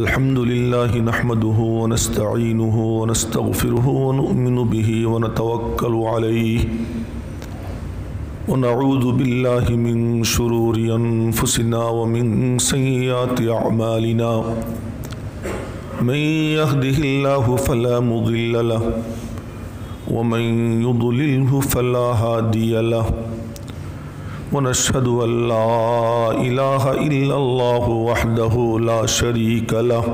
الحمد لله نحمده ونستعينه ونستغفره ونؤمن به ونتوكل عليه ونعوذ بالله من شرور أنفسنا ومن سيئات أعمالنا من يهده الله فلا مضل له ومن يضلله فلا هادي له ونشهد أن لا إله إلا الله وحده لا شريك له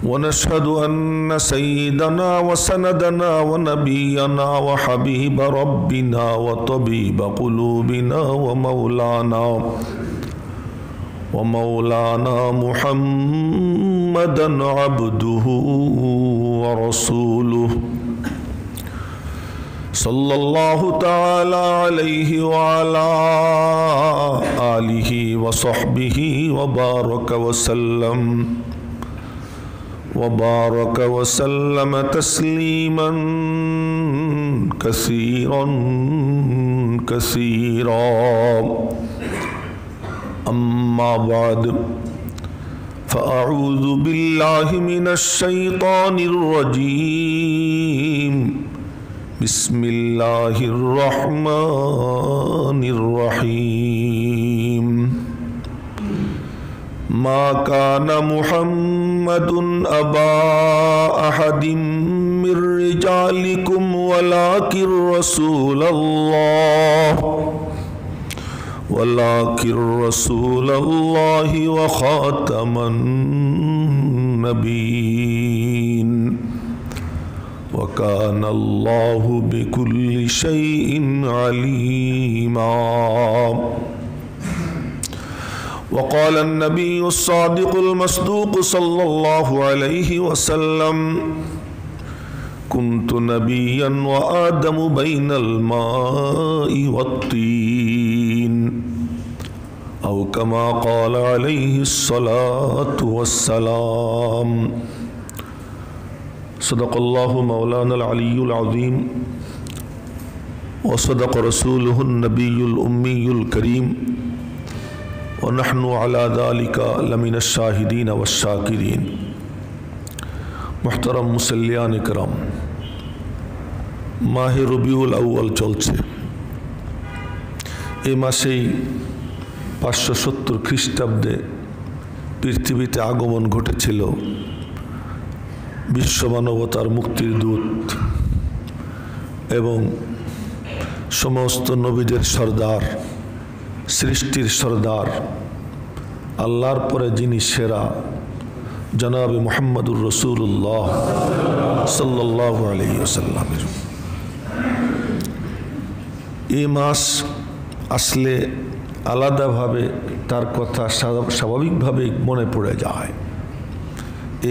ونشهد أن سيدنا وسندنا ونبينا وحبيب ربنا وطبيب قلوبنا ومولانا محمدا عبده ورسوله صلى الله تعالى عليه وعلى آله وصحبه وبارك وسلم تسليما كثيرا أما بعد فأعوذ بالله من الشيطان الرجيم بسم الله الرحمن الرحيم ما كان محمد أبا أحد من رجالكم ولكن رسول الله وخاتم النبيين وكان الله بكل شيء عليما وقال النبي الصادق المصدوق صلى الله عليه وسلم كنت نبيا وآدم بين الماء والطين أو كما قال عليه الصلاة والسلام صدق الله مولانا العلي العظيم وصدق رسوله النبي الأمي الكريم ونحن على ذلك لمن الشاهدين والشاكرين محترم মুসল্লিয়ান کرام মাহে রবিউল আউয়াল চলছে এই মাসেই 570 খ্রিস্টাব্দে পৃথিবীতে আগমন ঘটেছিল বিশ্ব মানবতার মুক্তির দূত এবং সমস্ত নবীদের সর্দার সৃষ্টির সর্দার আল্লাহর পরে যিনি সেরা জনাবে মুহাম্মদুর রাসূলুল্লাহ সাল্লাল্লাহু আলাইহি ওয়াসাল্লামের এই মাস আসলে আলাদাভাবে তার কথা স্বাভাবিকভাবে মনে পড়ে যায়।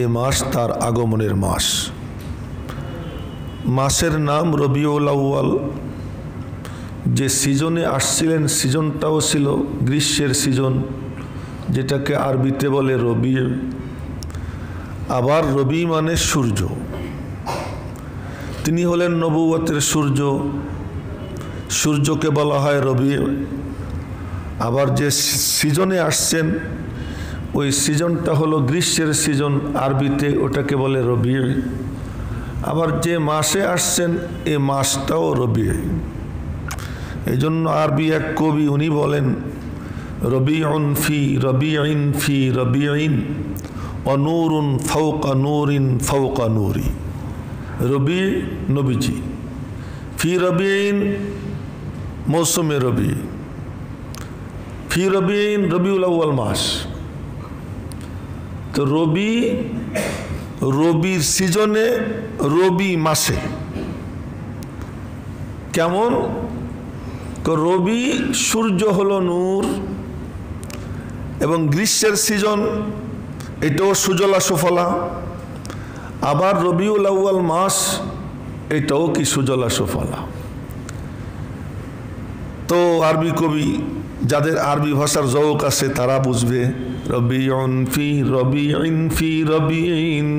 এ মাস তার আগমনের মাস। মাসের নাম রবিউল আউয়াল। যে সিজনে আসছিলেন সিজনটাও ছিল গ্রীষ্মের সিজন, যেটাকে আরবিতে বলে রবি। আবার রবি মানে সূর্য, তিনি হলেন নবুয়তের সূর্য, সূর্যকে বলা হয় রবি। আবার যে সিজনে আসছেন ওই সিজনটা হলো গ্রীষ্মের সিজন, আরবিতে ওটাকে বলে রবি। আবার যে মাসে আসছেন এ মাসটাও রবি। এই জন্য আরবি এক কবি উনি বলেন রবিউন ফি রবিইন ফি রবিইন অনূরুন ফাওকা নূরিন ফাওকা নূরি। রবি নবীজি, ফি রবিইন মৌসুমে রবি, ফি রবিইন রবিউল আউয়াল মাস। তো রবির সিজনে রবি মাসে কেমন? রবি সূর্য হলো নূর এবং গ্রীষ্মের সিজন এটাও সুজলা সুফলা। আবার রবিউল আউয়াল মাস এটাও কি সুজলা সুফলা। তো আরবি কবি, যাদের আরবি ভাষার জৌক আছে তারা বুঝবে রবিউন ফি রবিইন ফি রবিইন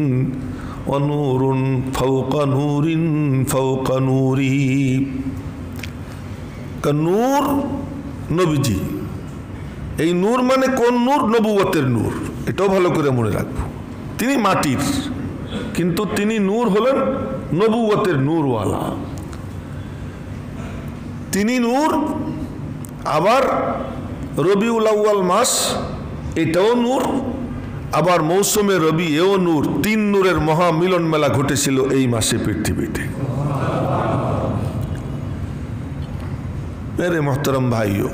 অনুরুন ফাওকা নূরিন ফাওকা নূরি। নূর নবীজি, এই নূর মানে কোন নূর? নবুয়তের নূর। এটাও ভালো করে মনে রাখবো। তিনি মাটির, কিন্তু তিনি নূর হলেন নবুয়তের নূরওয়ালা। তিনি নূর, আবার রবিউল আউয়াল মাস এটাও নূর, আবার মৌসুমে রবি এও নূর। 3 নূরের মহা মিলন মেলা ঘটেছিল এই মাসে পৃথিবীতে। মেরে মোহতরম ভাইও,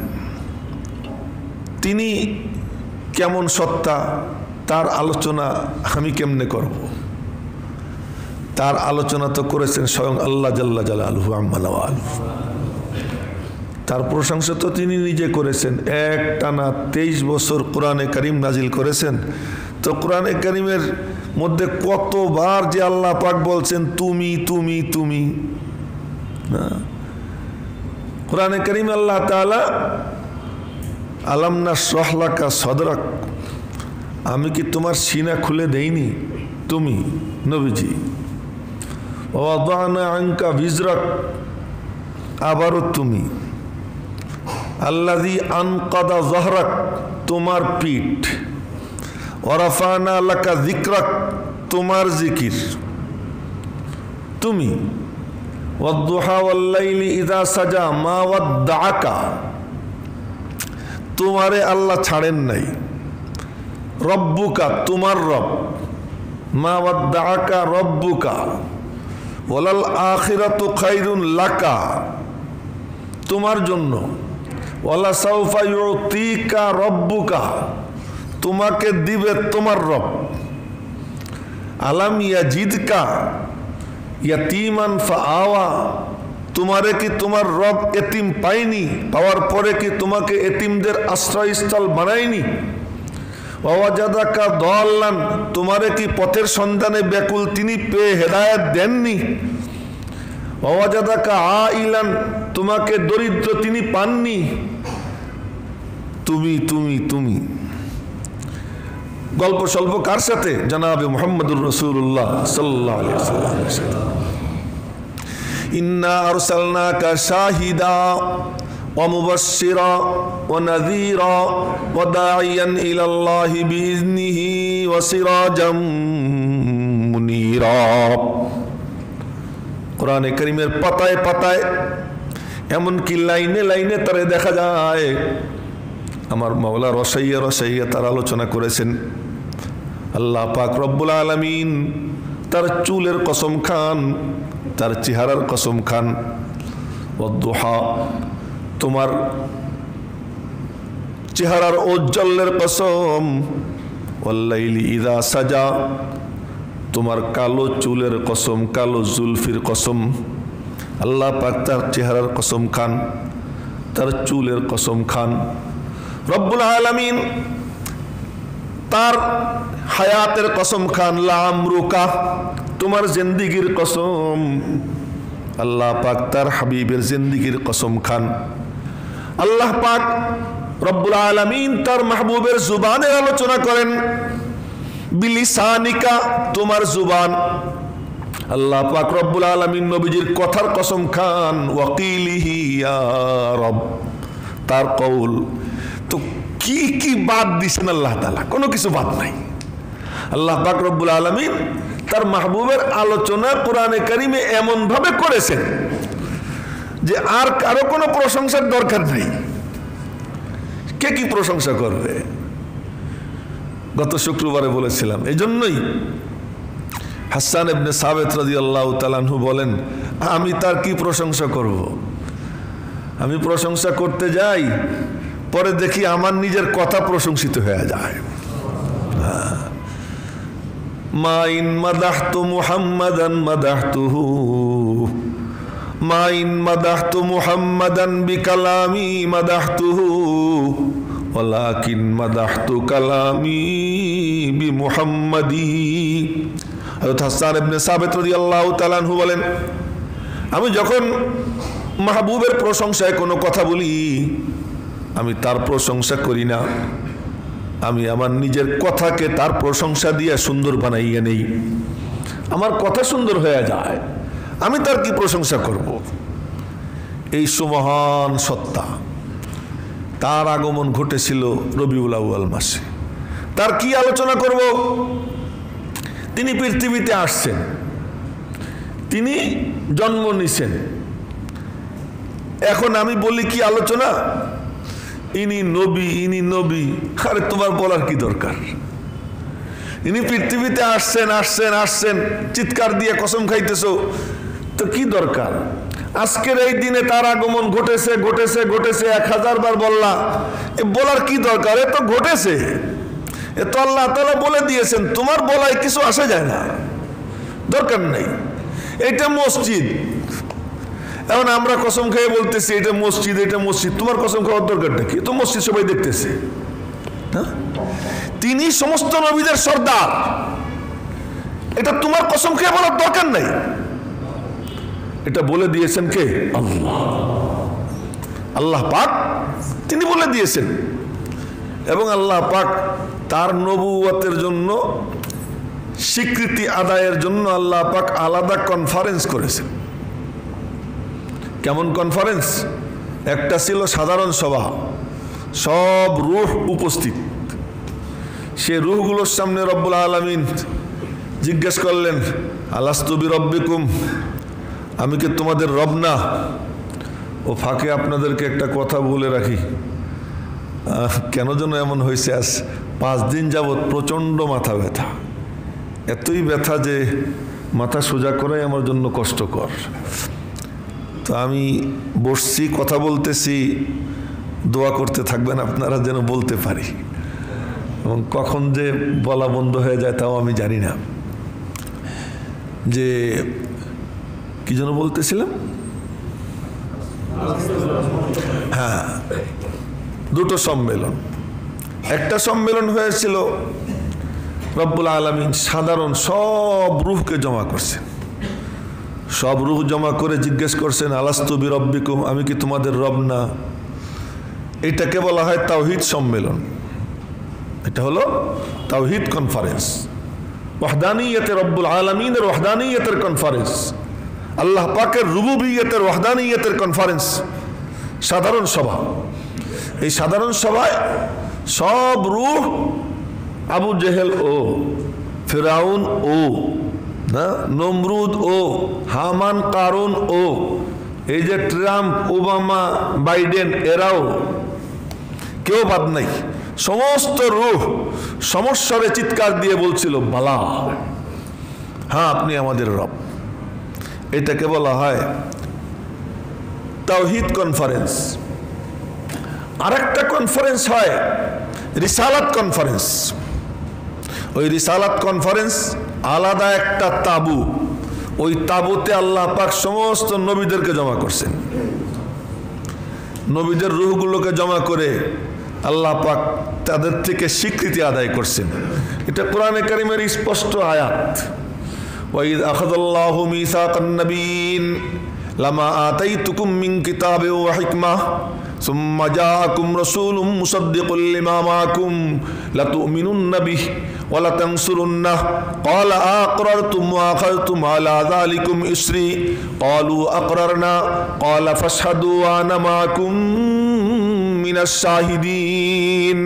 তিনি কেমন সত্তা তার আলোচনা আমি কেমনে করব? তার আলোচনা তো করেছেন স্বয়ং আল্লাহ জাল্লা জালালুহু আম্মা নাওয়ালুহু। তার প্রশংসা তো তিনি নিজে করেছেন। একটানা 23 বছর কোরআনে কারিম নাজিল করেছেন। তো কোরআনে কারিমের মধ্যে কতবার যে আল্লাহ পাক বলছেন তুমি তুমি তুমি। কোরআনে কারিম আল্লাহ তাআলা আলাম নাশরাহ লাকা সদরাক, আমি কি তোমার সিনা খুলে দেইনি? তুমি নবীজি। ওয়াদানা আনকা বিজরাক, আবারও তুমি। আল্লাযী আনকাদা যাহরাক, তোমার পিঠ। ওয়ারাফানা লাকা যিকরাক, তোমার জিকির তুমি। ওয়াদ-দুহা ওয়াল-লাইলি ইযা সাজা মা ওয়াদ্দাআকা, তোমারে আল্লাহ ছাড়েন নাই। রব্বুকা, তোমার রব। মা ওয়াদ্দাআকা রব্বুকা ওয়ালাল আখিরাতু খায়রুন লাকা, তোমার জন্য। ওয়ালা সাউফা ইউতিকা রব্বুকা, তোমাকে দিবে তোমার রব। আলাম ইয়াজিদকা ইয়াতীমান ফাআওয়া, তোমারে কি তোমার রব এতিম পায়নি? পাওয়ার পরে কি তোমাকে এতিমদের আশ্রয়স্থল বানায়নি? ওয়াজাদাকা দাল্লান, তোমারে কি পথের সন্ধানে ব্যাকুল তিনি পেয়ে হেদায়েত দেননি? ওয়াজাদাকা আইলান, তোমাকে দরিদ্র তিনি পাননি? তুমি তুমি তুমি। গল্প স্বল্প কার সাথে? জনাবে মুহাম্মদুর রাসূলুল্লাহ সাল্লাল্লাহু আলাইহি ওয়াসাল্লামের সাথে। ইন্না আরসালনাকা শাহিদা ওয়া মুবাশশিরা ওয়া নাযীরা ওয়া দাঈয়ান ইলাল্লাহি বিইذনিহি ওয়া সিরাজাম মুনীরা। কোরআনে কারীমের পাতায় পাতায়, এমনকি লাইনে লাইনে তারে দেখা যায়। আমার মাওলা রসাইয়া রসাইয়া তার আলোচনা করেছেন। আল্লাহ পাক রব্বুল আলামিন তার চুলের কসম খান, তার চেহারার কসম খান। ওয়াদ-দুহা, তোমার চেহারার ঔজ্জ্বল্যের কসম। ওয়াল-লাইলি ইযা সাজা, তোমার কালো চুলের কসম, কালো জুলফির কসম। আল্লাহ পাক তার চেহারার কসম খান, তার চুলের কসম খান। রব্বুল আলামিন তার হায়াতের কসম খান। লামরুকা, তোমার জিন্দেগির কসম। আল্লাহ পাক তার হাবিবের জিন্দেগির কসম খান। আল্লাহ পাক রব্বুল আলামিন তার মাহবুবের জুবানের আলোচনা করেন। বিলিসানিকা, তোমার জুবান। আল্লাহ পাক রব্বুল আলামিন নবীজির কথার কসম খান। ওয়াকিলিহি ইয়া রব, তার কওল। তো কি কি বাদ দিছেন আল্লাহ তাআলা? কোনো কিছু বাদ নাই। আল্লাহ পাক রব্বুল আলামিন তার মাহবুবের আলোচনা কোরআনে কারিমে এমন ভাবে করেছেন যে আর কারো কোনো প্রশংসার দরকার নাই। কে কি প্রশংসা করবে? গত শুক্রবারে বলেছিলাম। এই জন্যই হাসান ইবনে সাবিত রাদিয়াল্লাহু তাআলা আনহু বলেন, আমি তার কি প্রশংসা করব? আমি প্রশংসা করতে যাই, পরে দেখি আমার নিজের কথা প্রশংসিত হয়ে যায়। মা ইন মাদাহতু মুহাম্মাদান মাদাহতুহু, মা ইন মাদাহতু মুহাম্মাদান বিকালামি মাদাহতুহু, ওয়ালাকিন মাদাহতু কালামি বিমুহাম্মাদি। হযরত হাসান ইবনে সাবিত রাদিয়াল্লাহু তাআলা আনহু বলেন, আমি যখন মাহবুবের প্রশংসায় কোনো কথা বলি, আমি তার প্রশংসা করি না, আমি আমার নিজের কথাকে তার প্রশংসা দিয়ে সুন্দর বানাইয়া নেই। আমার কথা সুন্দর হয়ে যায়, আমি তার কি প্রশংসা করব? এই সুমহান সত্তা, তার আগমন ঘটেছিল রবিউল আউয়াল মাসে। তার কি আলোচনা করব? তিনি পৃথিবীতে আসছেন, তিনি জন্ম নিছেন। এখন আমি বলি কি আলোচনা? ইনি নবী, ইনি নবী। আরে তোমার বলার কি দরকার? ইনি পৃথিবীতে আসছেন আসছেন আসছেন, চিৎকার দিয়ে কসম খাইতেছো, তো কি দরকার? আজকের এই দিনে তার আগমন ঘটেছে ঘটেছে ঘটেছে 1000 বার বললা, এ বলার কি দরকার? এ তো ঘটেছে, এ তো আল্লাহ তাআলা বলে দিয়েছেন, তোমার বলায় কিছু আসে যায় না, দরকার নেই। এটা মসজিদ, এখন আমরা কসম খেয়ে বলতেছি এটা মসজিদ, এটা মসজিদ, তোমার কসম খাওয়ার দরকারটা কি? তো মসজিদ সবাই দেখতেছে। তিনি সমস্ত নবীদের সর্দার, এটা তোমার কসম খেয়ে বলার দরকার নাই। এটা বলে দিয়েছেন কে? আল্লাহ, আল্লাহ পাক তিনি বলে দিয়েছেন। এবং আল্লাহ পাক তার নবুয়তের জন্য স্বীকৃতি আদায়ের জন্য আল্লাহ পাক আলাদা কনফারেন্স করেছেন। কেমন কনফারেন্স? একটা ছিল সাধারণ সভা, সব রূহ উপস্থিত। সে রূহগুলোর সামনে রব্বুল আলামিন জিজ্ঞেস করলেন, আলাস্তু বিরব্বিকুম, আমি কি তোমাদের রব না? ও ফাঁকে আপনাদেরকে একটা কথা বলে রাখি, কেন যেন এমন হয়েছে, আজ 5 দিন যাবৎ প্রচণ্ড মাথা ব্যথা, এতই ব্যথা যে মাথা সোজা করাই আমার জন্য কষ্টকর। তো আমি বসছি, কথা বলতেছি, দোয়া করতে থাকবেন আপনারা যেন বলতে পারি, এবং কখন যে বলা বন্ধ হয়ে যায় তাও আমি জানি না। যে কি যেন বলতেছিলাম, হ্যাঁ, 2টো সম্মেলন। একটা সম্মেলন হয়েছিল রব্বুল আলামিন সাধারণ সব রূহকে জমা করছেন, সব রূহ জমা করে জিজ্ঞেস করছেন, আলাস্তু বিরব্বিকুম, আমি কি তোমাদের রব না? এটাকে বলা হয় তাওহীদ সম্মেলন। এটা হলো তাওহীদ কনফারেন্স, ওয়াহদানিয়তে রব্বুল আলামিনের ওয়াহদানিয়তের কনফারেন্স, আল্লাহ পাকের রুবুবিয়তের ওয়াহদানিয়তের কনফারেন্স, সাধারণ সভা। এই সাধারণ সভায় সব রূহ, আবু জেহেল ও, ফিরাউন ও, না নমরুদ ও, হামান কারুন ও, এই যে ট্রাম্প, ওবামা, বাইডেন, এরাও কেউ বাদ নাই। সমস্ত রূহ সমস্যারে চিৎকার দিয়ে বলছিল, বালা, হ্যাঁ আপনি আমাদের রব। এটাকে বলা হয় তাওহীদ কনফারেন্স। আরেকটা কনফারেন্স হয় রিসালাত কনফারেন্স। ওই রিসালাত কনফারেন্স আলাদা একটা তাবু, ওই তাবুতে আল্লাহ পাক সমস্ত নবীদেরকে জমা করছেন। নবীদের রূহগুলোকে জমা করে আল্লাহ পাক তাদের থেকে স্বীকৃতি আদায় করছেন। এটা কোরআনে কারিমের স্পষ্ট আয়াত, ওয়াইদ আখাযাল্লাহু মিসাকান নাবিয়্যিন লামা আতাইতুকুম মিন কিতাবিন ওয়া হিকমাহ সুম্মা জাআকুম রাসূলুম মুসাদ্দিকুল লিমা মাআকুম লাতু'মিনুন্না বিহি ওয়া লাতানসুরুন্নাহ ক্বালা আ'আকরারতুম ওয়া আখাযতুম আলা যালিকুম ইসরি ক্বালু আকরারনা ক্বালা ফাশহাদু ওয়া আনা মাআকুম মিনাশ শাহিদিন।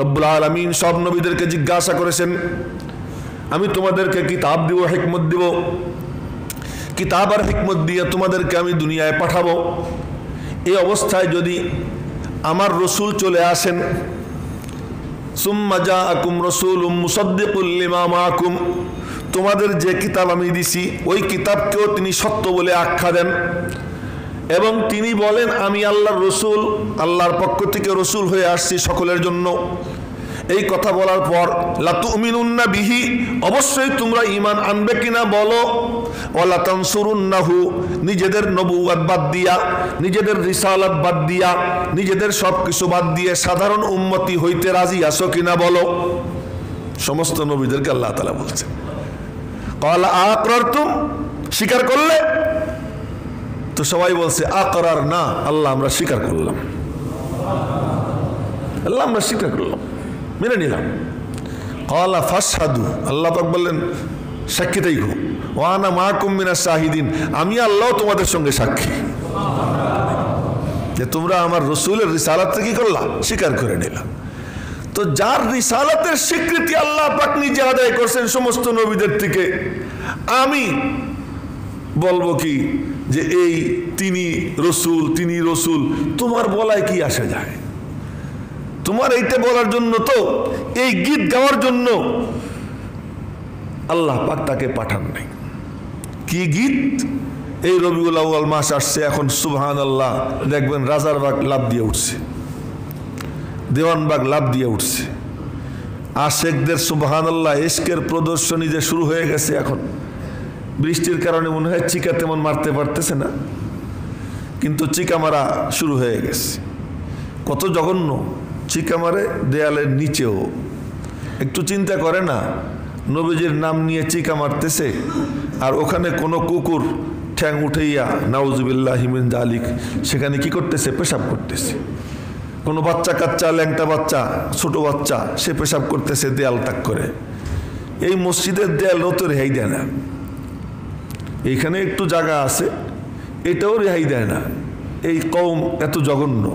রব্বুল আলামিন সব নবীদেরকে জিজ্ঞাসা করেছেন, আমি তোমাদেরকে কিতাব দিব, হিকমত দিব, কিতাব আর হিকমত দিয়ে তোমাদেরকে আমি দুনিয়ায় পাঠাবো। এই অবস্থায় যদি আমার রসুল চলে আসেন, সুম্মা জাআকুম রাসূলুম মুসাদ্দিকুল লিমা মাআকুম, তোমাদের যে কিতাব আমি দিছি ওই কিতাবকেও তিনি সত্য বলে আখ্যা দেন, এবং তিনি বলেন আমি আল্লাহর রসুল, আল্লাহর পক্ষ থেকে রসুল হয়ে আসছি সকলের জন্য। এই কথা বলার পর লাতুমিনুন্না বিহি, অবশ্যই তোমরা ঈমান আনবে কিনা বলো, ওয়ালা তানসুরুন্নাহু, নিজেদের নবুয়ত বাদ দিয়া, নিজেদের রিসালাত বাদ দিয়া, নিজেদের সব কিছু বাদ দিয়ে সাধারণ উম্মতি হইতে রাজি আছো কিনা বলো। সমস্ত নবীদেরকে আল্লাহ তাআলা বলছেন, ক্বালা আ'আকরারতুম, স্বীকার করলে? তো সবাই বলছে আকরার না, আল্লাহ আমরা স্বীকার করলাম, আল্লাহ আমরা স্বীকার করলাম, মেনে নিলাম। ক্বালা ফাশহাদু, আল্লাহ পাক বললেন সাক্ষী থাকো, ওয়া আনা মাআকুম মিনাশ শাহিদিন, আমি আল্লাহ তোমাদের সঙ্গে সাক্ষী যে তোমরা আমার রসুলের রিসালাতকে কি করলা, স্বীকার করে নিলাম। তো তো যার রিসালাতের স্বীকৃতি আল্লাহ পাক নিজে আদায় করছেন সমস্ত নবীদের থেকে, আমি বলবো কি যে এই তিনি রসুল, তোমার বলায় কি আসে যায়? তোমার এইটা বলার জন্য তো, এই গীত গাওয়ার জন্য আল্লাহ পাক তাকে পাঠান নাই। কি গীত? এই রবিউল আউয়াল মাস আসছে এখন, সুবহানাল্লাহ, দেখবেন রাজারবাগ লাভ দিয়ে উঠছে, দেওয়ানবাগ লাভ দিয়ে উঠছে। আশেকদের সুবহানাল্লাহ ইশকের প্রদর্শনী যে শুরু হয়ে গেছে এখন। বৃষ্টির কারণে মনে হয় চিকা তেমন মারতে পারতেছে না, কিন্তু চিকা মারা শুরু হয়ে গেছে। কত জঘন্য চিকা মারে দেয়ালের নিচেও। একটু চিন্তা করে না, নবীজির নাম নিয়ে চিকা মারতেছে, আর ওখানে কোনো কুকুর ঠ্যাং উঠাইয়া নাউজুবিল্লাহি মিন যালিক সেখানে কি করতেছে? পেশাব করতেছে। কোনো বাচ্চা কাচ্চা, ল্যাংটা বাচ্চা, ছোট বাচ্চা, সে পেশাব করতেছে দেয়াল তাক করে। এই মসজিদের দেয়াল তো রেহাই দেয় না। এইখানে একটু জায়গা আছে, এটাও রেহাই দেয় না। এই কওম এত জঘন্য,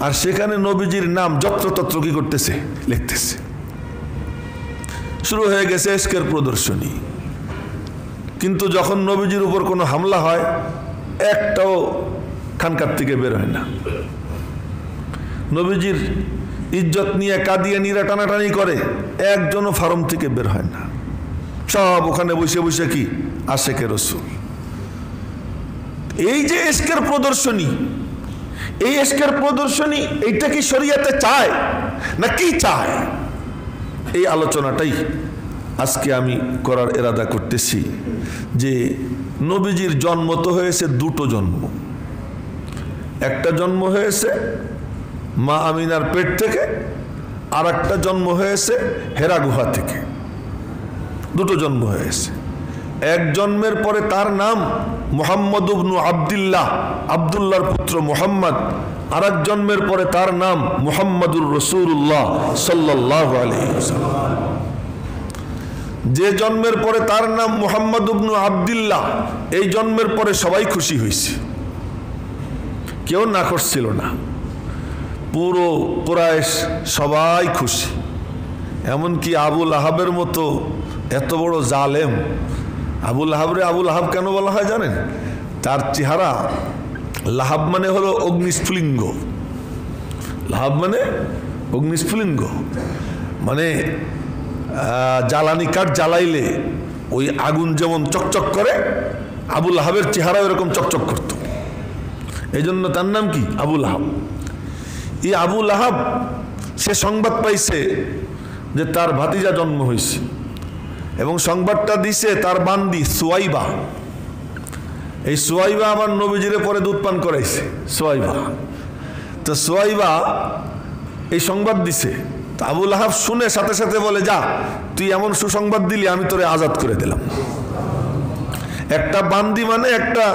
আর সেখানে নবীজির নাম যত্রতত্র কি করতেছে? লিখতেছে। শুরু হয়ে গেছে ইশকের প্রদর্শনী। কিন্তু যখন নবীজির উপর কোনো হামলা হয়, একটাও খানকার থেকে বের হয় না। নবীজির ইজ্জত নিয়ে কাদিয়ানীরা টানাটানি করে, একজনও ফার্ম থেকে বের হয় না। সব ওখানে বসে বসে কি আশেকে রসুল। এই যে ইশকের প্রদর্শনী, এই ইশকের প্রদর্শনী এইটা কি শরীয়তে চায় না কি চায়? এই আলোচনাটাই আজকে আমি করার ইরাদা করতেছি। যে নবীজির জন্ম তো হয়েছে দুটো জন্ম। একটা জন্ম হয়েছে মা আমিনার পেট থেকে, আর একটা জন্ম হয়েছে হেরা গুহা থেকে। দুটো জন্ম হয়েছে। এক জন্মের পরে তার নাম মুহাম্মদ ইবনু আব্দুল্লাহ, আব্দুল্লাহর পুত্র মুহাম্মদ। আর এক জন্মের পরে তার নাম মুহাম্মদুর রাসূলুল্লাহ সাল্লাল্লাহু আলাইহি ওয়াসাল্লাম। যে জন্মের পরে তার নাম মুহাম্মদ ইবনু আব্দুল্লাহ, এই জন্মের পরে সবাই খুশি হয়েছে, কেউ নাখোশ ছিল না। পুরো কুরাইশ সবাই খুশি। এমনকি আবু লাহাবের মতো এত বড় জালেম, আবু লাহাবরে আবু লাহাব কেন বলা হয় জানেন? তার চেহারা, লাহাব মানে হলো অগ্নিস্ফুলিঙ্গ। লাহাব মানে অগ্নিস্ফুলিঙ্গ, মানে জ্বালানি কাঠ জ্বালাইলে ওই আগুন যেমন চকচক করে, আবু লাহাবের চেহারা এরকম চকচক করত। এই জন্য তার নাম কি? আবু লাহাব। এই আবু লাহাব সে সংবাদ পাইছে যে তার ভাতিজা জন্ম হয়েছে, এবং সংবাদটা দিছে তার বান্দি সুয়াইবা। এই সুয়াইবা আমার নবীজিরে পরে দুধ পান করাইছে। সুয়াইবা, তো সুয়াইবা এই সংবাদ দিছে। আবু লাহাব শুনে সাথে সাথে বলে, যা, তুই এমন সুসংবাদ দিলি, আমি তোরে আজাদ করে দিলাম। একটা বান্দি মানে একটা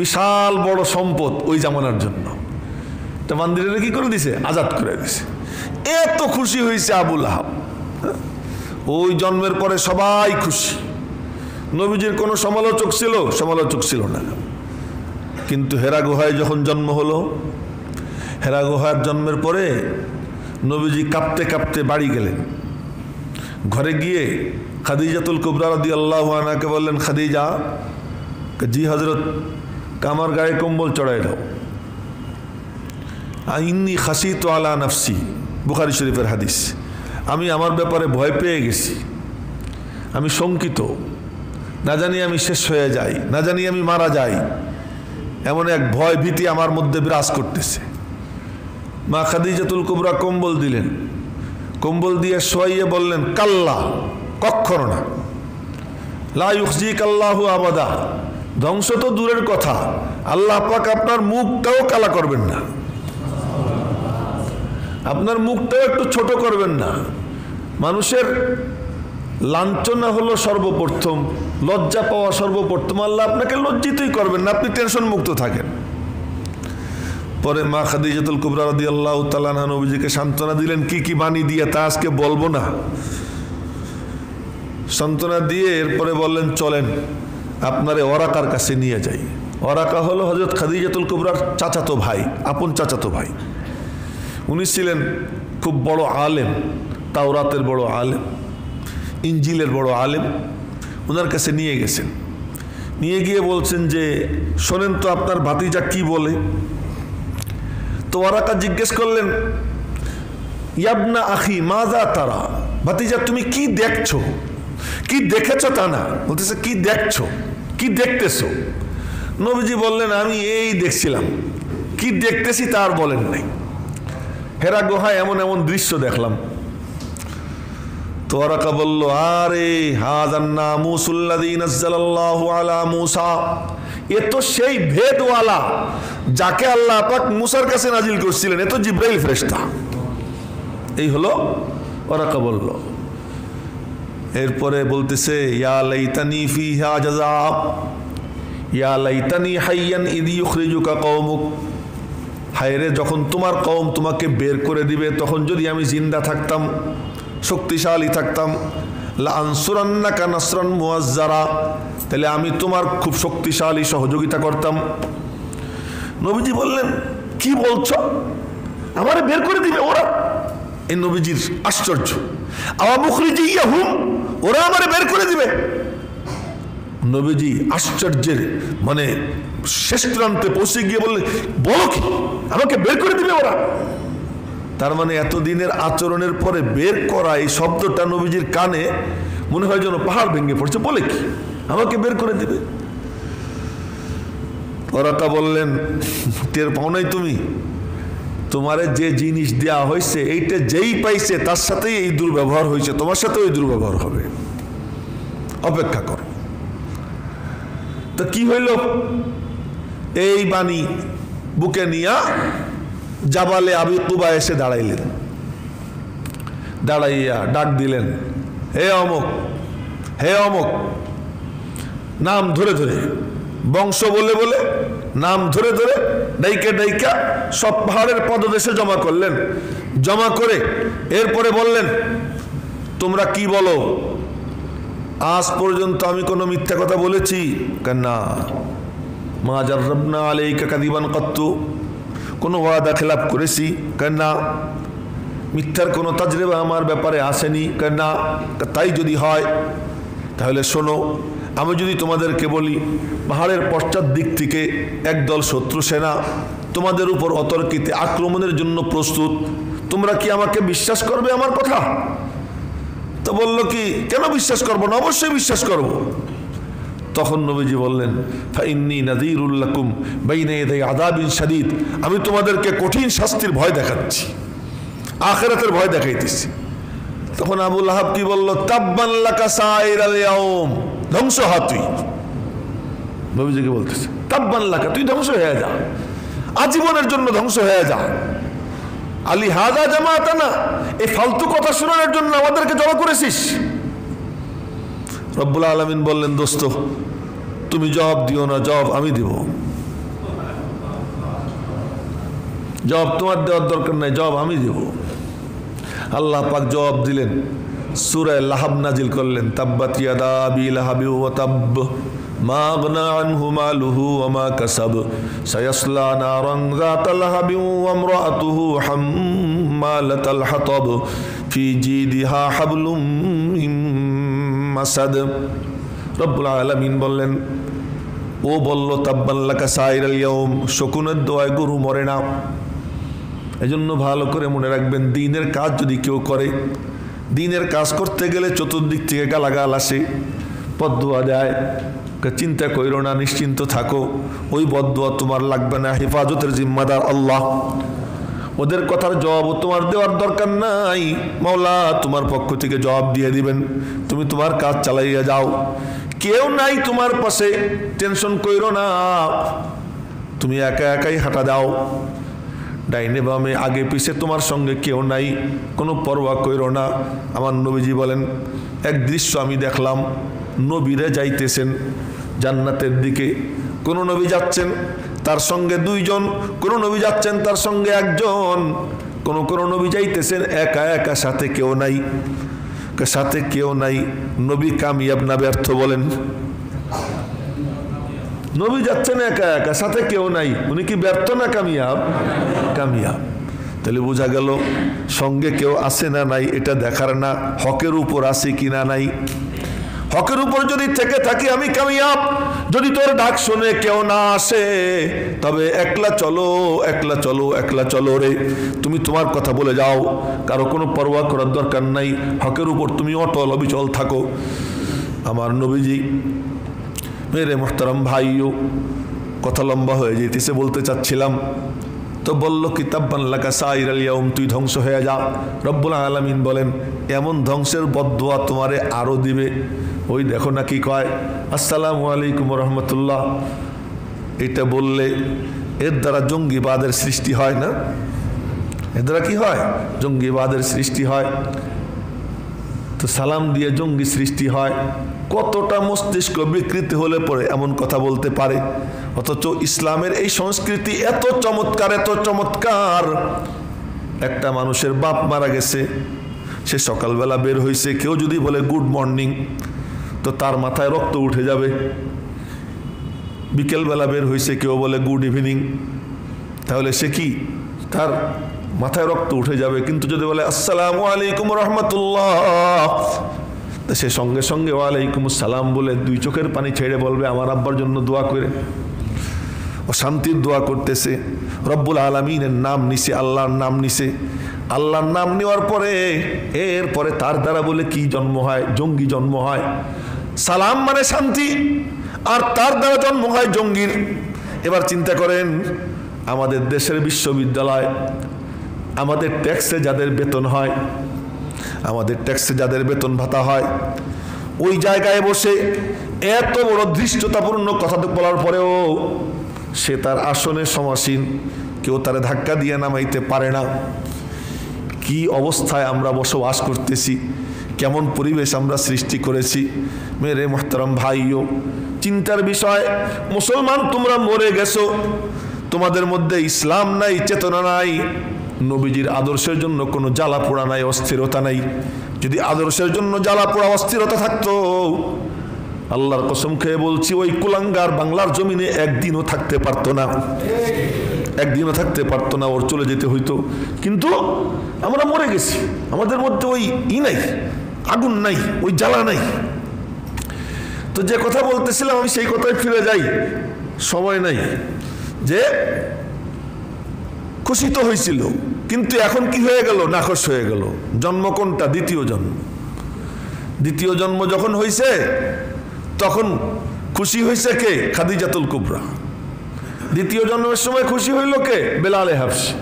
বিশাল বড় সম্পদ ওই জামানার জন্য। তা বান্দিরে কি করে দিছে? আজাদ করে দিছে। এত খুশি হয়েছে আবু লাহাব। ওই জন্মের পরে সবাই খুশি। নবীজির কোনো সমালোচক ছিল? সমালোচক ছিল না। কিন্তু হেরা গুহায় যখন জন্ম হলো, হেরা গুহার জন্মের পরে নবীজি কাঁপতে কাঁপতে বাড়ি গেলেন। ঘরে গিয়ে খাদিজাতুল কুবরা রাদিয়াল্লাহু আনহাকে বললেন, খাদিজা, জি হজরত, আমার গায়ে কম্বল চড়াই দাও। ইন্নী খাসিতু আলা নাফসি, বুখারী শরীফের হাদিস। আমি আমার ব্যাপারে ভয় পেয়ে গেছি, আমি শঙ্কিত, না জানি আমি শেষ হয়ে যাই, না জানি আমি মারা যাই, এমন এক ভয় ভীতি আমার মধ্যে বিরাজ করতেছে। মা খাদিজাতুল কুবরা কম্বল দিলেন। কম্বল দিয়ে শোয়াইয়ে বললেন, কাল্লা, কখনো না, লা ইউখজিকাল্লাহু আবাদা, ধ্বংস তো দূরের কথা, আল্লাহ পাক আপনার মুখটাও কালা করবেন না, আপনার মুখটাও একটু ছোট করবেন না। মানুষের লাঞ্ছনা হলো সর্বপ্রথম, লজ্জা পাওয়া সর্বপ্রথম। আল্লাহ আপনাকে লজ্জিতই করবেন না, আপনি টেনশন মুক্ত থাকেন। পরে মা খাদিজাতুল কুবরা রাদিয়াল্লাহু তাআলা আনহা নবীজিকে সান্ত্বনা দিলেন। কি কি বাণী দিয়ে তা আজকে বলবো না। সান্ত্বনা দিয়ে এরপরে বললেন, চলেন আপনারে ওরাকার কাছে নিয়ে যাই। ওরাকা হলো হযরত খাদিজাতুল কুবরার চাচাতো ভাই, আপন চাচাতো ভাই। উনি ছিলেন খুব বড় আলেম, তাওরাতের বড় আলেম, ইঞ্জিলের বড় আলেম, ওনার কাছে নিয়ে গেছেন। নিয়ে গিয়ে বলছেন যে শোনেন তো আপনার ভাতিজা কি বলে। তো ওয়ারাকা জিজ্ঞেস করলেন, ইয়াবনা আখি মাজা তারা, ভাতিজা তুমি কি দেখছো, কি দেখেছো তা না, বলতেছে কি দেখছো, কি দেখতেছো। নবীজি বললেন আমি এই দেখছিলাম, কি দেখতেছি তার বলেন নাই। হেরা গুহায় এমন এমন দৃশ্য দেখলাম। তো ওয়ারাকা বলল, আরে হাযান নামুসুল্লাযী নাযালাল্লাহু আলা মূসা, এ তো সেই ভেদওয়ালা যাকে আল্লাহ পাক মুসার কাছে নাজিল করছিলেন, এ তো জিবরাইল ফেরেশতা। এই হলো ওয়ারাকা বলল। এরপরে বলতেছে, ইয়া লাইতানি ফিহা জাযা, ইয়া লাইতানি হাইয়ান ইদ ইউখরিজুকা কওমুক, হায়রে যখন তোমার কওম তোমাকে বের করে দিবে তখন যদি আমি জিন্দা থাকতাম, শক্তিশালী থাকতাম, লা আনসুরান্নাকা নাসরান মুআজ্জারা, তাহলে আমি তোমার খুব শক্তিশালী সহযোগিতা করতাম। নবীজি বললেন, কি বলছো, আমারে বের করে দিবে ওরা? এই নবীজির আশ্চর্য, আওয়া মুখরিজিয়াহুম, ওরা আমারে বের করে দিবে। নবীজি আশ্চর্যের মানে শেষ প্রান্তে পৌঁছে গিয়ে বললেন, বলো কি, আমাকে বের করে দিবে ওরা? তার মানে এতদিনের আচরণের পরে বের করা, এই শব্দটা নবীজির কানে মনে হয় যেন পাহাড় ভেঙে পড়ছে। বলে কি আমাকে বের করে দিবে? ওরাকা বললেন, টের পাও নাই তুমি? তোমারে যে জিনিস দেয়া হয়েছে এইটা যেই পাইছে তার সাথেই এই দুর্ব্যবহার হয়েছে, তোমার সাথেও এই দুর্ব্যবহার হবে, অপেক্ষা করো। তো কি হইল? এই বাণী বুকে নিয়া জাবালে আবি কুবা এসে দাঁড়াইলেন। দাঁড়াইয়া ডাক দিলেন, হে অমুক, হে অমুক, নাম ধরে ধরে, বংশ বলে বলে নাম ধরে ধরে ডাইকা ডাইকা সব পাহাড়ের পদদেশে জমা করলেন। জমা করে এরপরে বললেন, তোমরা কি বলো? আজ পর্যন্ত আমি কোনো মিথ্যা কথা বলেছি? না। মা জাররাবনা আলাইকা কাযিবান কাত্তু, কোনো ওয়াদা খেলাপ করেছি? না। মিথ্যার কোনো তাজরিবা আমার ব্যাপারে আসেনি? না। তাই যদি হয় তাহলে শোনো, আমি যদি তোমাদেরকে বলি পাহাড়ের পশ্চাৎ দিক থেকে একদল শত্রু সেনা তোমাদের উপর অতর্কিতে আক্রমণের জন্য প্রস্তুত, তোমরা কি আমাকে বিশ্বাস করবে আমার কথা? তো বলল কি, কেন বিশ্বাস করবো না, অবশ্যই বিশ্বাস করব। তখন নবীজি বললেন, ফাইন্নী নাযীরুল লাকুম বাইনা ইয়াদাই আযাবিন শাদীদ, আমি তোমাদেরকে কঠিন শাস্তির ভয় দেখাচ্ছি, আখিরাতের ভয় দেখাইতেছি। তখন আবু লাহাব কি বলল, তাব্বান লাকা সাইরাল ইয়াউম, ধ্বংস হ তুই। নবীজিকে বলতেছে, তাব্বান লাকা, তুই ধ্বংস হয়ে যা, আজীবনের জন্য ধ্বংস হয়ে যা। আলী হাদা জামাতানা, এই ফালতু কথা শোনানোর জন্য আমাদেরকে জড়ো করেছিস? রব্বুল আলামিন বললেন, দোস্ত তুমি জবাব দিও না, জবাব আমি দিব। জবাব তোমার দেওয়ার দরকার নাই, জবাব আমি দিব। আল্লাহ পাক জবাব দিলেন, সূরা লাহাব নাজিল করলেন, তাব্বাত ইয়াদা আবি লাহাবি ওয়া তাব, মা আগনা আনহু মালুহু ওয়া মা কাসাব, সায়াসলা নারান যাতা লাহাবি ওয়া ইমরাতুহু হাম্মালাতাল হাতাব, ফি জিদিহা হাবলুম মিন মাসাদ। রব্বুল আলামিন বললেন, ও বলল তাব্বান লাকা সাইরাল ইয়াউম, শকুনের দোয়ায় গরু মরে না। এজন্য ভালো করে মনে রাখবেন, দ্বীনের কাজ যদি কেউ করে, দ্বীনের কাজ করতে গেলে চতুর্দিক থেকে গালাগাল আসে, বদদুয়া দেয়, চিন্তা কইরো না, নিশ্চিন্ত থাকো, ওই বদদুয়া তোমার লাগবে না, হেফাজতের জিম্মাদার আল্লাহ। ওদের কথার জবাবও তোমার দেওয়ার দরকার নাই, মাওলা তোমার পক্ষ থেকে জবাব দিয়ে দিবেন, তুমি তোমার কাজ চালাইয়া যাও। কেউ নাই তোমার পাশে, টেনশন কইরো না, তুমি একা একাই হাঁটা দাও, ডাইনে বামে আগে পিছে তোমার সঙ্গে কেউ নাই, কোনো পরোয়া কইরো না। আমার নবীজি বলেন, এক দৃশ্য আমি দেখলাম, নবীরা যাইতেছেন জান্নাতের দিকে, কোন নবী যাচ্ছেন তার সঙ্গে দুইজন, কোন নবী যাচ্ছেন তার সঙ্গে একজন, কোন নবী যাইতেছেন একা একা, সাথে কেউ নাই, সাথে কেউ নাই। নবী কামিয়াব না ব্যর্থ বলেন? নবী যাচ্ছেন একা একা, সাথে কেউ নাই, উনি কি ব্যর্থ না কামিয়াব? কামিয়াব। তাহলে বোঝা গেল সঙ্গে কেউ আসে না নাই এটা দেখার না, হকের উপর আসে কিনা নাই। হকের উপর যদি থেকে থাকি আমি কামিয়াব। যদি তোর ডাক শুনে কেউ না আসে, তবে একলা চলো, একলা চলো, একলা চলো রে। তুমি তোমার কথা বলে যাও, কারো কোনো পরোয়া করার দরকার নাই। হকের উপর তুমি অটল অবিচল থাকো। আমার নবীজি, মেরে মোহতারাম ভাইও, কথা লম্বা হয়ে যেতেছে, বলতে চাচ্ছিলাম তো বলল কিতাব্বান লাকা সাইরাল ইয়াউম, তুই ধ্বংস হয়ে যা। রব্বুল আলামিন বলেন এমন ধ্বংসের বদদুয়া তোমারে আরো দিবে। ওই দেখো না কি কয়, আসসালামু আলাইকুম রহমতুল্লাহ। এটা বললে এর দ্বারা জঙ্গিবাদের সৃষ্টি হয় না? এর দ্বারা কি হয়? জঙ্গিবাদের সৃষ্টি হয়। তো সালাম দিয়ে জঙ্গি সৃষ্টি হয়। কতটা মস্তিষ্ক বিকৃতি হলে পরে এমন কথা বলতে পারে? অথচ ইসলামের এই সংস্কৃতি এত চমৎকার, এত চমৎকার। একটা মানুষের বাপ মারা গেছে, সে সকালবেলা বের হয়েছে, কেউ যদি বলে গুড মর্নিং তো তার মাথায় রক্ত উঠে যাবে। বিকেলবেলা বের হয়েছে, কেউ বলে গুড ইভিনিং, তাহলে সে কি, তার মাথায় রক্ত উঠে যাবে। কিন্তু যদি বলে আসসালামু আলাইকুম রহমতুল্লাহ, সে সঙ্গে সঙ্গে ওয়ালাইকুম আসসালাম বলে দুই চোখের পানি ছেড়ে বলবে আমার আব্বার জন্য দোয়া করে। ও শান্তির দোয়া করতেছে, রব্বুল আলামিনের নাম নিছে, আল্লাহর নাম নিছে। আল্লাহর নাম নেওয়ার পরে এরপরে তার দ্বারা বলে কি জন্ম হয়? জঙ্গি জন্ম হয়। সালাম মানে শান্তি, আর তার দ্বারা জন্ম হয় জঙ্গির। এবার চিন্তা করেন, আমাদের দেশের বিশ্ববিদ্যালয়, আমাদের ট্যাক্সে যাদের বেতন হয়, আমাদের ট্যাক্সে যাদের বেতন ভাতা হয়, ওই জায়গায় বসে এত বড় ধৃষ্টতাপূর্ণ কথা বলার পরেও সে তার আসনে সমাসীন, কেউ তার ধাক্কা দিয়ে নামাইতে পারে না। কি অবস্থায় আমরা বসবাস করতেছি, কেমন পরিবেশ আমরা সৃষ্টি করেছি। মেরে মোহতারাম ভাইও, চিন্তার বিষয়। মুসলমান তোমরা মরে গেছো, তোমাদের মধ্যে ইসলাম নাই, চেতনা নাই, নবীজির আদর্শের জন্য কোনো জ্বালা পোড়া নাই, অস্থিরতা নাই। যদি আদর্শের জন্য জ্বালা পোড়া অস্থিরতা থাকতো, আল্লাহর কসম খেয়ে বলছি, ওই কুলাঙ্গার বাংলার জমিনে একদিনও থাকতে পারতো না, একদিনও থাকতে পারতো না, ওর চলে যেতে হইতো। কিন্তু আমরা মরে গেছি, আমাদের মধ্যে ওই নাই, আগুন নাই, ওই জ্বালা নাই। তো যে কথা বলতেছিলাম আমি সেই কথায় ফিরে যাই, সময় নাই। যে খুশি তো হয়েছিল, কিন্তু এখন কি হয়ে গেল? নাখোশ হয়ে গেল। জন্ম কোনটা? দ্বিতীয় জন্ম। দ্বিতীয় জন্ম যখন হয়েছে তখন খুশি হয়েছে কে? খাদিজাতুল কুবরা। দ্বিতীয় জন্মের সময় খুশি হইল কে? বেলালে হাফসি।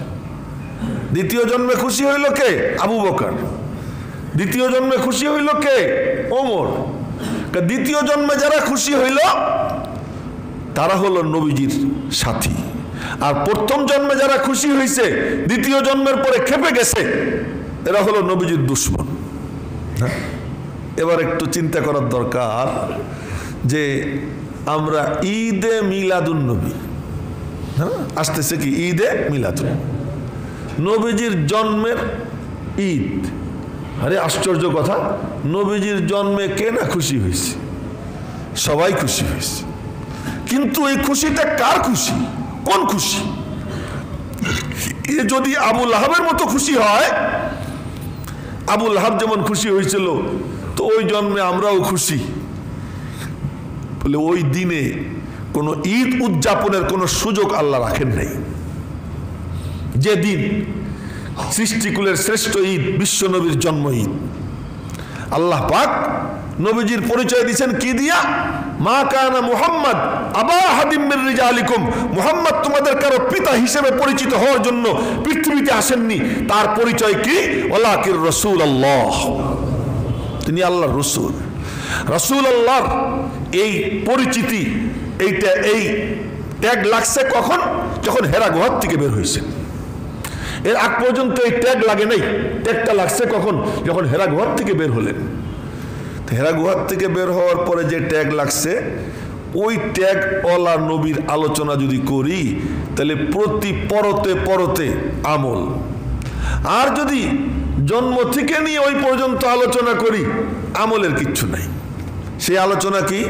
দ্বিতীয় জন্মে খুশি হইল কে? আবু বকর। দ্বিতীয় জন্মে খুশি হইল কে? ওমর। দ্বিতীয় জন্মে যারা খুশি হইল তারা হলো নবীজির সাথী। আর প্রথম জন্মে যারা খুশি হয়েছে, দ্বিতীয় জন্মের পরে খেপে গেছে, এরা হলো নবীজির দুশমন। এবার একটু চিন্তা করার দরকার যে আমরা ঈদে মিলাদুন নবী, আসতেছে কি? ঈদে মিলাদুন নবীজির জন্মের ঈদ। আরে আশ্চর্য কথা, নবীজির জন্মে কে না খুশি হয়েছে? সবাই খুশি হয়েছে। কিন্তু এই খুশিটা কার খুশি? কোন খুশি? এ যদি আবু লাহাবের মতো খুশি হয়, আবু লাহাব যেমন খুশি হয়েছিল, তো ওই জন্মে আমরাও খুশি। বলে ওই দিনে কোনো ঈদ উদযাপনের কোনো সুযোগ আল্লাহ রাখেন নাই। যে দিন সৃষ্টিকুলের শ্রেষ্ঠ ঈদ, বিশ্ব নবীর জন্ম ঈদ, আল্লাহ পাক নবীজির পরিচয় দিয়েছেন কি দিয়া? মা কানা মুহাম্মদ আবা আহাদিম মির রিজালিকুম, মুহাম্মদ তোমাদের কারো পিতা হিসেবে পরিচিত হওয়ার জন্য পৃথিবীতে আসেননি। তার পরিচয় কি? ওয়ালাকির রাসূলুল্লাহ, তিনি আল্লাহর রাসূল। রাসূলুল্লাহর এই পরিচিতি, এইটা এই ট্যাগ লাগছে কখন? যখন হেরা গুহার থেকে বের হয়েছে। এর আগ পর্যন্ত এই ট্যাগ লাগে নাই। ট্যাগটা লাগছে কখন? যখন হেরা গুহার থেকে বের হলেন। হেরা গুহার থেকে বের হওয়ার পরে যে ট্যাগ লাগছে, ওই ট্যাগ ওয়ালা নবীর আলোচনা যদি করি তাহলে প্রতি পরতে পরতে আমল। আর যদি জন্ম থেকে নিয়ে ওই পর্যন্ত আলোচনা করি, আমলের কিচ্ছু নাই। সেই আলোচনা কি?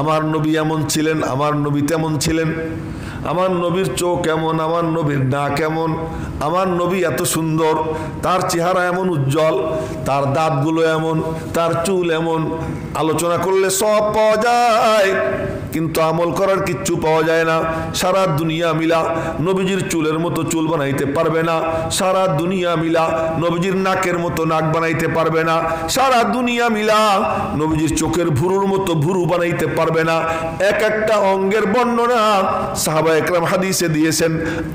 আমার নবী এমন ছিলেন, আমার নবী তেমন ছিলেন, আমার নবীর চোখ কেমন, আমার নবীর নাক কেমন, আমার নবী এত সুন্দর, তার চেহারা এমন উজ্জ্বল, তার দাঁতগুলো এমন, তার চুল এমন। আলোচনা করলে সব পাওয়া যায়, কিন্তু আমল করার কিচ্ছু পাওয়া যায় না। সারা দুনিয়া মিলা নবীজির চুলের মতো চুল বানাইতে পারবে না, সারা দুনিয়া মিলা নবীজির নাকের মতো নাক বানাইতে পারবে না, সারা দুনিয়া মিলা নবীজির চোখের ভুরুর মতো ভুরু বানাইতে পারবে না। এক একটা অঙ্গের বর্ণনা সাহাবা একরাম হাদিসে দিয়েছেন,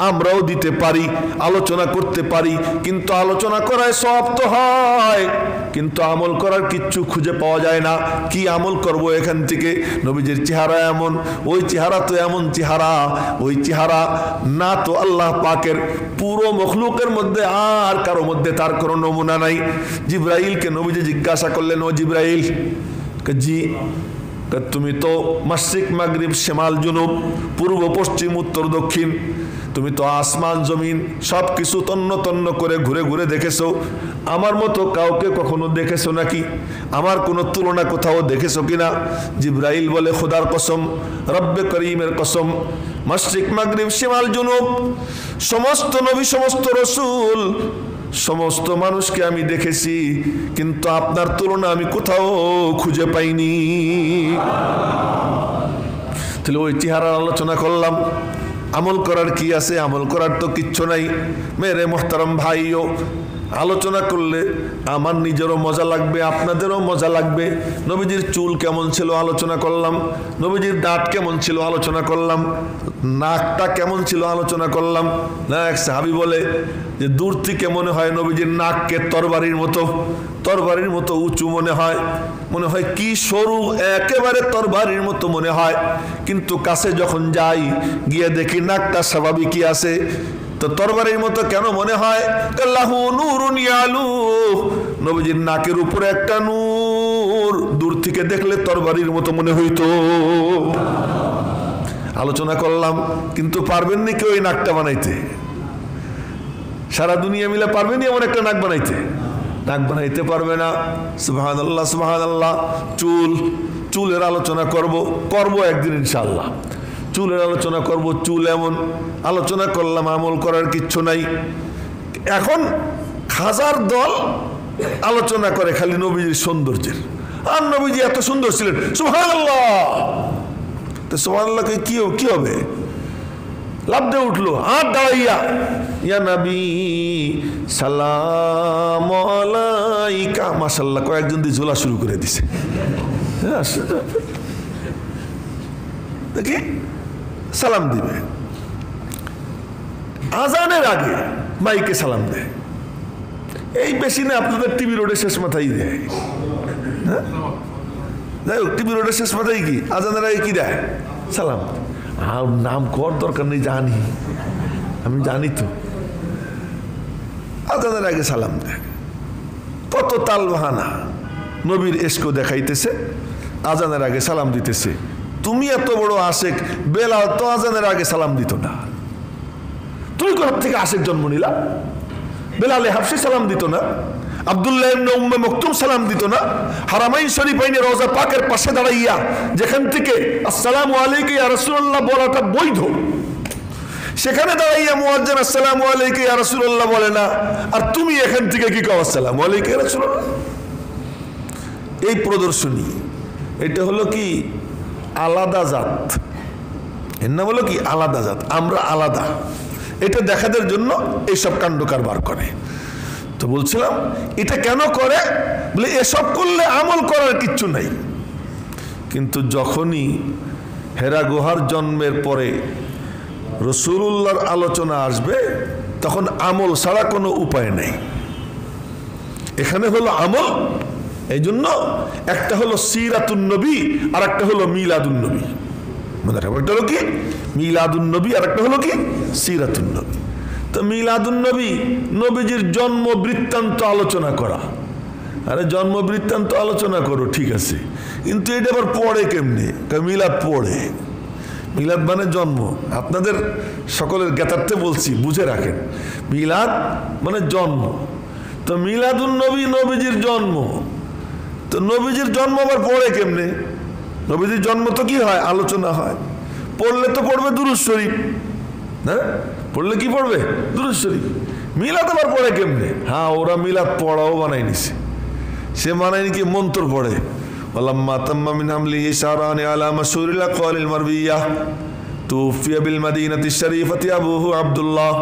আমরাও দিতে পারি, আলোচনা করতে পারি, কিন্তু আলোচনা করায় সব তো হয়, কিন্তু আমল করার কিচ্ছু খুঁজে পাওয়া যায় না। কি আমল করব এখান থেকে? নবীজির চেহারা এমন, ওই চেহারা তো এমন চেহারা, ওই চেহারা না তো আল্লাহ পাকের পুরো মখলুকের মধ্যে আর কারো মধ্যে তার কোনো নমুনা নাই। জিব্রাইলকে নবীজি জিজ্ঞাসা করলেন, ও জিব্রাইল, জি, তুমি তো মাশরিক মাগরিব শিমাল জুনুব, পূর্ব পশ্চিম উত্তর দক্ষিণ, তুমি তো আসমান জমিন সব কিছু তন্ন তন্ন করে ঘুরে ঘুরে দেখেছো, আমার মতো কাউকে কখনো দেখেছো নাকি? আমার কোনো তুলনা কোথাও দেখেছো কিনা? জিব্রাইল বলে, খোদার কসম, রব্বে করিমের কসম, মাশরিক মাগরিব শিমাল জুনুব সমস্ত নবী, সমস্ত রসুল, সমস্ত মানুষকে আমি দেখেছি, কিন্তু আপনার তুলনা আমি কোথাও খুঁজে পাইনি। তাহলে ওই চেহারার আলোচনা করলাম, আমল করার কি আছে? আমল করার তো কিচ্ছু নাই। মেরে মোহতারাম ভাইও, আলোচনা করলে আমার নিজেরও মজা লাগবে, আপনাদেরও মজা লাগবে। নবীজির চুল কেমন ছিল আলোচনা করলাম, নবীজির দাঁত কেমন ছিল আলোচনা করলাম, নাকটা কেমন ছিল আলোচনা করলাম। না, এক সাহাবী বলে যে দূর থেকে মনে হয় নবীজির নাককে তরবারির মতো উঁচু মনে হয় কি সরু, একেবারে তরবারির মতো মনে হয়, কিন্তু কাছে যখন যাই গিয়ে দেখি নাকটা স্বাভাবিকই আছে। তো তরবারির মতো কেন মনে হয়? লাহু নূরুন ইয়ালু, নবীজির নাকের উপরে একটা নূর, দূর থেকে দেখলে তরবারির মতো মনে হইতো। আলোচনা করলাম, কিন্তু পারবেন না কেউ এই নাকটা বানাইতে? সারা দুনিয়া মিলে পারবেন এমন একটা নাক বানাইতে? নাক বানাইতে পারবে না। সুবহানাল্লাহ, সুবহানাল্লাহ। চুলের আলোচনা করব একদিন ইনশাআল্লাহ। চুলের আলোচনা করব, চুল এমন আলোচনা করলাম, আমল করার কিচ্ছু নাই। এখন হাজার দল আলোচনা করে খালি নবীজির সৌন্দর্যের, আর নবীজি এত সুন্দর ছিলেন, সুবহানাল্লাহ। তো সুবহানাল্লাহকে কি হবে? লাভ দিয়ে উঠলো, আর দাঁড়াইয়া, ইয়া নবী সালাম আলাইকা, মাশাআল্লাহ, কয়েকজন দিয়ে ঝোলা শুরু করে দিছে। দেখি সালাম দিবে, আজানের আগে মাইকে সালাম দেয়। এই বেশি না, আপনাদের টিভি রোডের শেষ মাথায় দেয়। হ্যাঁ, যাই হোক, টিভি রোডের শেষ মাথায় কি আজানের আগে কি দেয়? সালাম। আর নাম কর দরকার নেই, আমি জানি তো। আজানের আগে সালাম দেয়, কত তাল বাহানা, নবীর এশকো দেখাইতেছে, আজানের আগে সালাম দিতেছে। তুমি এত বড় আশেক, বেলাল তো আজানের আগে সালাম দিত না, তুমি কোথা থেকে আশেক জন্ম নিলা? বেলালে হাফসি সালাম দিত না, আব্দুল্লাহ ইবনে উম্মে মকতুম সালাম দিত না, হারামাইন শরীফাইনে রওজা পাকের পাশে দাঁড়াইয়া যেখান থেকে আসসালামু আলাইকা ইয়া রাসূলুল্লাহ বলাটা বৈধ, সেখানে দাঁড়াইয়া মুয়াজ্জিন আসসালামু আলাইকা ইয়া রাসূলুল্লাহ বলে না, আর তুমি এখান থেকে কি কও আসসালামু আলাইকা ইয়া রাসূলুল্লাহ? এই প্রদর্শনী, এটা হলো কি আলাদা জাত, এর নাম হলো কি আলাদা জাত, আমরা আলাদা, এটা দেখাদের জন্য এইসব কাণ্ড কারবার করে। তো বলছিলাম এটা কেন করে? বলে এসব করলে আমল করার কিচ্ছু নাই। কিন্তু যখনই হেরা গুহার জন্মের পরে রাসূলুল্লাহর আলোচনা আসবে, তখন আমল ছাড়া কোনো উপায় নেই। এখানে হলো আমল, এই জন্য একটা হলো সিরাতুন নবী আর একটা হলো মিলাদুন নবী। মানে একটা হলো কি মিলাদুন নবী আর একটা হলো কি সিরাতুন নবী। তো মিলাদুন নবী, নবীজির জন্ম বৃত্তান্ত আলোচনা করা। আরে জন্ম বৃত্তান্ত আলোচনা করো, ঠিক আছে, কিন্তু এটা আবার পড়ে কেমনে? মিলাদ পড়ে, মিলাদ মানে জন্ম। আপনাদের সকলের জ্ঞাতার্থে বলছি, বুঝে রাখেন, মিলাদ মানে জন্ম। তো মিলাদুন নবী নবীজির জন্ম, তো নবীজির জন্ম আবার পড়ে কেমনে? নবীজির জন্ম তো কি হয়? আলোচনা হয়। পড়লে তো পড়বে দুরূদ শরীফ, হ্যাঁ পড়লে কি পড়বে? দুরূদ শরীফ। মিলাদ আবার পড়ে কেমনে? হ্যাঁ, ওরা মিলাদ পড়াও বানাই নিছে। সে বানায়নি কি মন্ত্র পড়ে, ওয়ালাম্মা তাম্মা মিন হামলিহি শাহরানি আলা মাশহুরিল আকওয়ালিল মারবিয়াহ তুফিয়া বিল মাদিনাতি শরীফাতি আবুহু আব্দুল্লাহ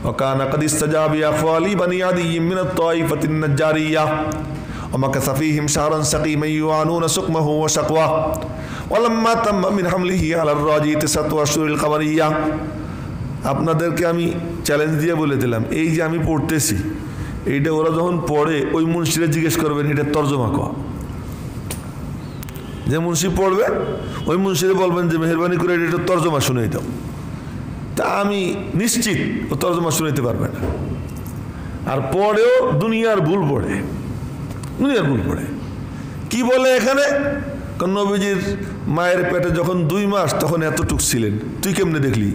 ওয়া কানা ক্বাদ ইসতাজাবা বিআকওয়ালি বানি আদিয়্যিম মিনাত তায়িফাতিন নাজ্জারিয়াহ ওয়া মাকাসা ফীহিম শাহরান সাকীমান ইউআনুনা সুকমাহু ওয়া শাকওয়া ওয়ালাম্মা তাম্মা মিন হামলিহি আলার রাজি তিসআতু আশহুরিল কামারিয়াহ। আপনাদেরকে আমি চ্যালেঞ্জ দিয়ে বলে দিলাম, এই যে আমি পড়তেছি এইটা ওরা যখন পড়ে ওই মুন্সিরে জিজ্ঞেস করবেন এটা তর্জমা কর। যে মুন্সি পড়বে ওই মুন্সিরে বলবেন যে মেহরবানি করে এটা তর্জমা শুনে দাও। তা আমি নিশ্চিত ও তর্জমা শুনাইতে পারবে না। আর পড়েও দুনিয়ার ভুল পড়ে, দুনিয়ার ভুল পড়ে। কি বলে এখানে? নবীজির মায়ের পেটে যখন 2 মাস তখন এতটুক ছিলেন, তুই কেমনে দেখলি?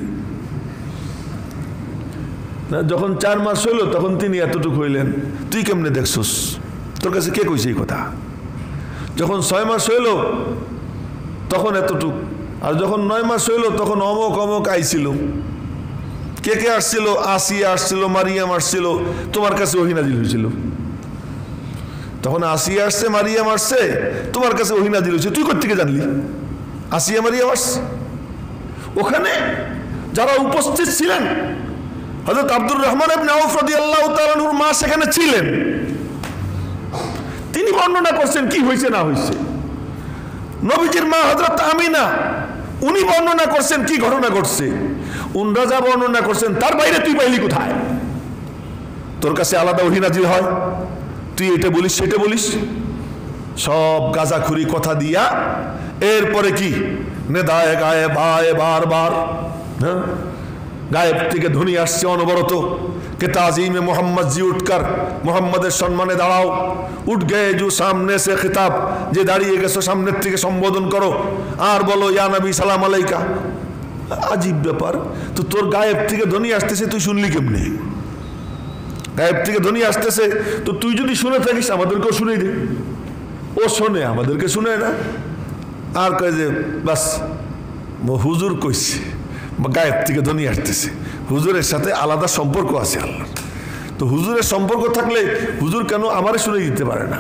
না, যখন 4 মাস হইল তখন তিনি এতটুক হইলেন, তুই কেমনে দেখছস? তোর কাছে কে কইছে এই কথা? যখন 6 মাস হইল তখন এতটুক, আর যখন 9 মাস হইল তখন অমক অমক আইছিল। কে কে আসছিল? আসিয়া আসছিল, মারিয়াম আসছিল, তোমার কাছে ওহী নাজিল হয়েছিল। তখন আসিয়া আসছে, মারিয়াম আসছে, তোমার কাছে ওহী নাজিল হয়েছে। তুই কোত্থেকে জানলি আসিয়া মারিয়াম আসছে? ওখানে যারা উপস্থিত ছিলেন, হযরত আব্দুর রহমান ইবনে আউফ রাদিয়াল্লাহু তাআলা আনহুর মা সেখানে ছিলেন। তিনি বর্ণনা করছেন কি হয়েছে না হয়েছে। নবীজির মা হযরত আমিনা উনি বর্ণনা করছেন কি ঘটনা ঘটছে। উনরা যা বর্ণনা করছেন তার বাইরে তুই পাইলি কোথায়? তোর কাছে আলাদা ওহী নাজিল হয়, তুই এটা বলিস সেটা বলিস, সব গাজাখুরি কথা দিয়া এরপরে কি নেদায়ে গায়েব আয়ে বারবার, হ্যাঁ গায়েব থেকে ধ্বনি আসছে অনবরত কে তাজিমে মোহাম্মদ জি উঠকর মোহাম্মদের সম্মানে দাঁড়াও, উঠ গে জু সামনে সে খিতাব, যে দাঁড়িয়ে গেছো সামনের থেকে সম্বোধন করো আর বলো ইয়া নবী সালাম আলাইকা। আজীব ব্যাপার। তো তোর গায়েব থেকে ধ্বনি আসতেছে, তুই শুনলি কেমনে? গায়েব থেকে ধ্বনি আসতেছে তো তুই যদি শুনে থাকিস আমাদেরকেও শুনেই দে। ও শোনে, আমাদেরকে শুনে না। আর কয় যে বাস হুজুর কইছে, গায়েব থেকে ধ্বনি আসতেছে, হুজুরের সাথে আলাদা সম্পর্ক আছে আল্লাহর। তো হুজুরের সম্পর্ক থাকলে হুজুর কেন আমারে শুনে দিতে পারে না?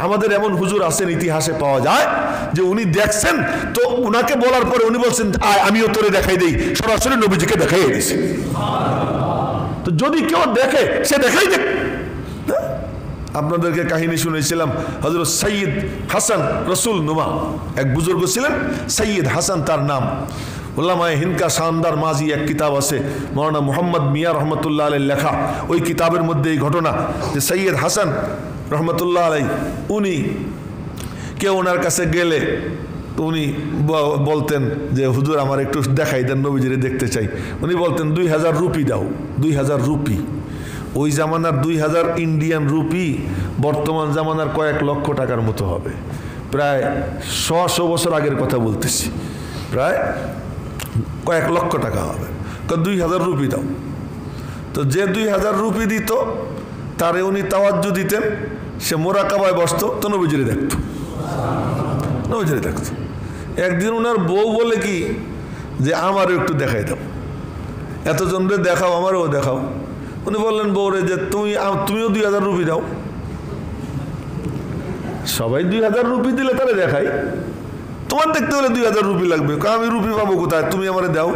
আমাদের এমন হুজুর আছেন, ইতিহাসে পাওয়া যায় যে উনি দেখছেন তো উনাকে বলার পরে উনি বলছেন আমিও তোরে দেখাই দেই, সরাসরি নবীজিকে দেখাই দিয়েছে। তো যদি কেউ দেখে সে দেখাই দেখ। আপনাদেরকে কাহিনী শুনেছিলাম, হযরত সৈয়দ হাসান রসুল নুমা এক বুজুর্গ ছিলেন, সৈয়দ হাসান তার নাম। উলামায়ে হিন্দ কা শানদার মাজি এক কিতাব আছে মৌলানা মুহাম্মদ মিয়া রহমতুল্লাহ আলাইহির লেখা। ওই কিতাবের মধ্যে এই ঘটনা যে সৈয়দ হাসান রহমতুল্লাহ আলাইহি উনি কেউ ওনার কাছে গেলে উনি বলতেন যে হুজুর আমার একটু দেখাই দেন, নবীজিরে দেখতে চাই। উনি বলতেন 2000 রুপি দাও। 2000 রুপি, ওই জামানার 2000 ইন্ডিয়ান রুপি বর্তমান জামানার কয়েক লক্ষ টাকার মতো হবে। প্রায় 100 বছর আগের কথা বলতেছি, প্রায় কয়েক লক্ষ টাকা হবে। 2000 রুপি দাও। তো যে 2000 রুপি দিত তারে উনি তাওয়াজ্জু দিতেন, সে মোরাকাবায় বসতো, তো নবীজিরে দেখতো, নবীজিরে দেখতো। একদিন ওনার বউ বলে কি যে আমারও একটু দেখাই দাও, এতজনরে দেখাও, আমারও দেখাও। উনি বললেন বউরে যে তুমিও 2000 রুপি দাও। সবাই 2000 রুপি দিলে তারে দেখাই, তোমার দেখতে হলে 2000 রুপি লাগবে। আমি রুপি পাবো কোথায়? তুমি আমারে দাও।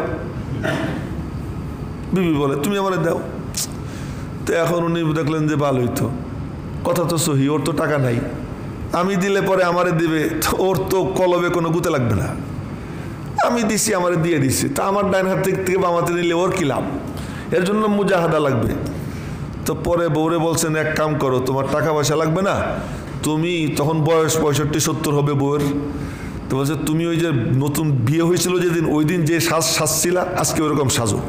বিবি বলে তুমি আমারে দাও। তো এখন উনি দেখলেন যে ভালোই তো, কথা তো সহি, ওর তো টাকা নাই, আমি দিলে পরে আমারে দিবে, ওর তো কলবে কোনো গুতে লাগবে না। আমি দিছি, আমারে দিয়ে দিছি, তা আমার ডাইন হাত থেকে বাম হাতে নিলে ওর কি লাভ? এর জন্য মুজাহাদা লাগবে। তো পরে বউরে বলছেন এক কাম করো, তোমার টাকা পয়সা লাগবে না, তুমি তখন বয়স 65-70 হবে বউয়ের। তো বলছে তুমি ওই যে নতুন বিয়ে হয়েছিল যেদিন, ওই দিন যে সাজছিলা আজকে ওরকম সাজো।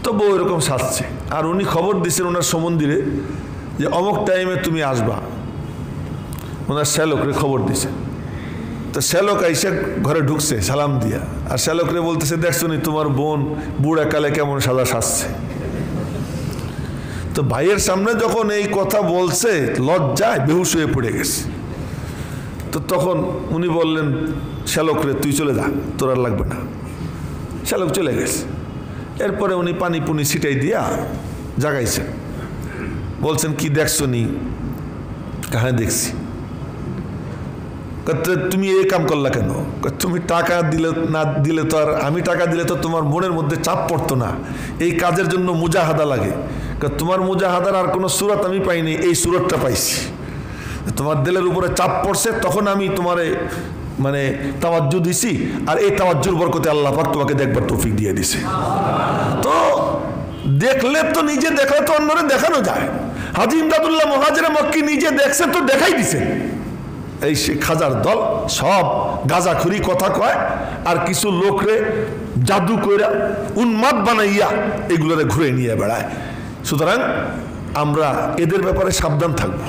তো বউ এরকম সাজছে। আর উনি খবর দিচ্ছেন ওনার সমন্দিরে যে অমুক টাইমে তুমি আসবা, ওনার শ্যালকরে খবর দিছে। তো শ্যালক আইসা ঘরে ঢুকছে সালাম দিয়া, আর শ্যালকরে বলতেছে দেখছো নি তোমার বোন বুড়া কালে কেমন সাদা সাজছে। তো ভাইয়ের সামনে যখন এই কথা বলছে লজ্জায় বেহুশ হয়ে পড়ে গেছে। তো তখন উনি বললেন, শ্যালক রে তুই চলে যা, তোর আর লাগবে না। শ্যালক চলে গেছে। এরপরে উনি পানি পুনি ছিটাই দিয়া জাগাইছেন। বলছেন কি দেখছো নি? হ্যাঁ দেখছি। তুমি এই কাম করলা কেন? তুমি টাকা দিলে না দিলে তো, আর আমি টাকা দিলে তো তোমার মনের মধ্যে চাপ পড়তো না। এই কাজের জন্য মুজাহাদা লাগে। তোমার মুজাহাদার আর কোনো সুরত আমি পাইনি, এই সুরতটা পাইছি। তোমার দিলের উপরে চাপ পড়ছে, তখন আমি তোমারে মানে তাওয়াজ্জু দিছি, আর এই তাওয়াজ্জুর বরকতে আল্লাহ পাক তোমাকে দেখবার তৌফিক দিয়ে দিছে। তো দেখলে তো, নিজে দেখলে তো অন্যরে দেখানো যায়। হাজী ইমদাদুল্লাহ মুহাজিরে মক্কি নিজে দেখছে তো দেখাই দিছে। এই শেখ হাজার দল সব গাঁজাখুরি কথা কয়, আর কিছু লোকরে জাদু কইরা উন্মাদ বানাইয়া এগুলোরে ঘুরে নিয়ে বেড়ায়। সুতরাং আমরা এদের ব্যাপারে সাবধান থাকবো।